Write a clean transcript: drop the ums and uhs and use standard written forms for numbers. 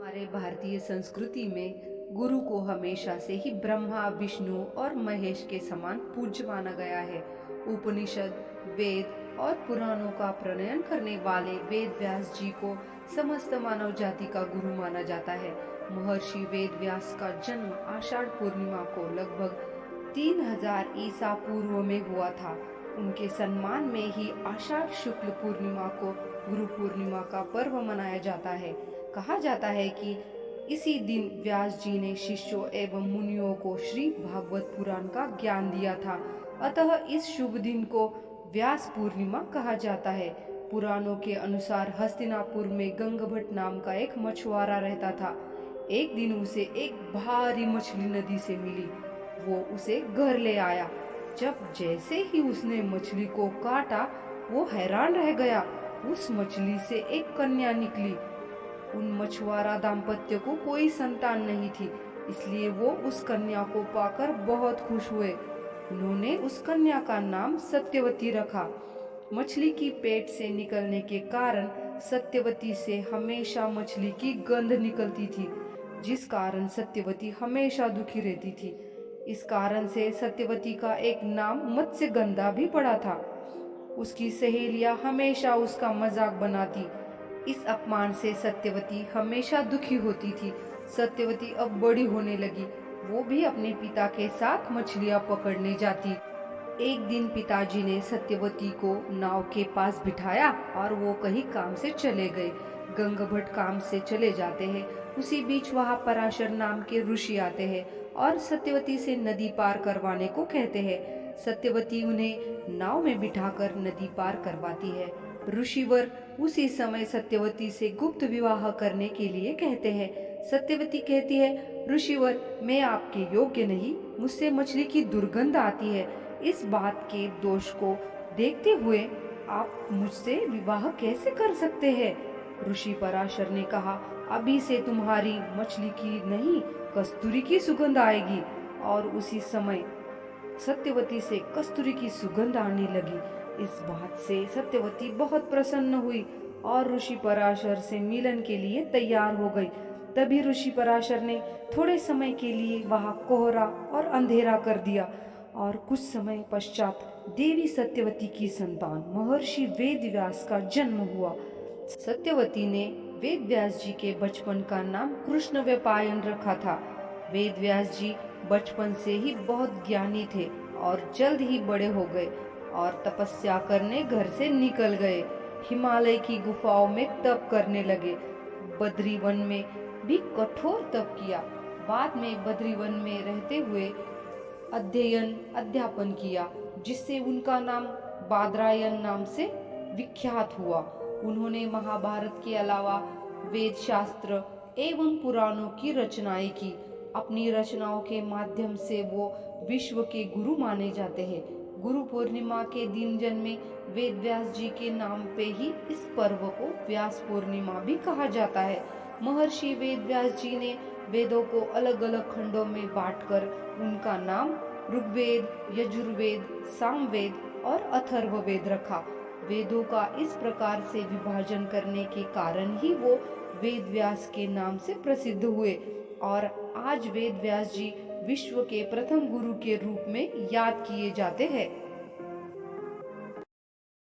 हमारे भारतीय संस्कृति में गुरु को हमेशा से ही ब्रह्मा, विष्णु और महेश के समान पूज्य माना गया है। उपनिषद, वेद और पुराणों का प्रणयन करने वाले वेद व्यास जी को समस्त मानव जाति का गुरु माना जाता है। महर्षि वेद व्यास का जन्म आषाढ़ पूर्णिमा को लगभग 3000 ईसा पूर्व में हुआ था। उनके सम्मान में ही आषाढ़ शुक्ल पूर्णिमा को गुरु पूर्णिमा का पर्व मनाया जाता है। कहा जाता है कि इसी दिन व्यास जी ने शिष्यों एवं मुनियों को श्री भागवत पुराण का ज्ञान दिया था। अतः इस शुभ दिन को व्यास पूर्णिमा कहा जाता है। पुराणों के अनुसार हस्तिनापुर में गंगभट्ट नाम का एक मछुआरा रहता था। एक दिन उसे एक भारी मछली नदी से मिली। वो उसे घर ले आया। जब जैसे ही उसने मछली को काटा, वो हैरान रह गया। उस मछली से एक कन्या निकली। उन मछुआरा दाम्पत्य को कोई संतान नहीं थी, इसलिए वो उस कन्या को पाकर बहुत खुश हुए। उन्होंने उस कन्या का नाम सत्यवती रखा। मछली की पेट से निकलने के कारण सत्यवती से हमेशा मछली की गंध निकलती थी, जिस कारण सत्यवती हमेशा दुखी रहती थी। इस कारण से सत्यवती का एक नाम मत्स्यगंधा भी पड़ा था। उसकी सहेलियां हमेशा उसका मजाक बनाती। इस अपमान से सत्यवती हमेशा दुखी होती थी। सत्यवती अब बड़ी होने लगी। वो भी अपने पिता के साथ मछलियां पकड़ने जाती। एक दिन पिताजी ने सत्यवती को नाव के पास बिठाया और वो कहीं काम से चले गए। गंगभट्ट काम से चले जाते हैं। उसी बीच वहां पराशर नाम के ऋषि आते हैं और सत्यवती से नदी पार करवाने को कहते हैं। सत्यवती उन्हें नाव में बिठाकर नदी पार करवाती है। ऋषिवर उसी समय सत्यवती से गुप्त विवाह करने के लिए कहते हैं। सत्यवती कहती है, ऋषिवर, मैं आपके योग्य नहीं, मुझसे मछली की दुर्गंध आती है। इस बात के दोष को देखते हुए आप मुझसे विवाह कैसे कर सकते हैं? ऋषि पराशर ने कहा, अभी से तुम्हारी मछली की नहीं, कस्तूरी की सुगंध आएगी। और उसी समय सत्यवती से कस्तूरी की सुगंध आने लगी। इस बात से सत्यवती बहुत प्रसन्न हुई और ऋषि पराशर से मिलन के लिए तैयार हो गई। तभी ऋषि पराशर ने थोड़े समय के लिए वहां कोहरा और अंधेरा कर दिया और कुछ समय पश्चात देवी सत्यवती की संतान महर्षि वेद व्यास का जन्म हुआ। सत्यवती ने वेद व्यास जी के बचपन का नाम कृष्ण व्यपायन रखा था। वेद व्यास जी बचपन से ही बहुत ज्ञानी थे और जल्द ही बड़े हो गए और तपस्या करने घर से निकल गए। हिमालय की गुफाओं में तप करने लगे। बद्रीवन में भी कठोर तप किया। बाद में बद्रीवन में रहते हुए अध्यापन किया, जिससे उनका नाम बादरायन नाम से विख्यात हुआ। उन्होंने महाभारत के अलावा वेद शास्त्र एवं पुराणों की रचनाएं की। अपनी रचनाओं के माध्यम से वो विश्व के गुरु माने जाते हैं। गुरु पूर्णिमा के दिन जन्मे वेद व्यास जी के नाम पे ही इस पर्व को व्यास पूर्णिमा भी कहा जाता है। महर्षि वेद व्यास जी ने वेदों को अलग अलग खंडों में बांटकर उनका नाम ऋग्वेद, यजुर्वेद, सामवेद और अथर्ववेद रखा। वेदों का इस प्रकार से विभाजन करने के कारण ही वो वेद व्यास के नाम से प्रसिद्ध हुए और आज वेद व्यास जी विश्व के प्रथम गुरु के रूप में याद किए जाते हैं।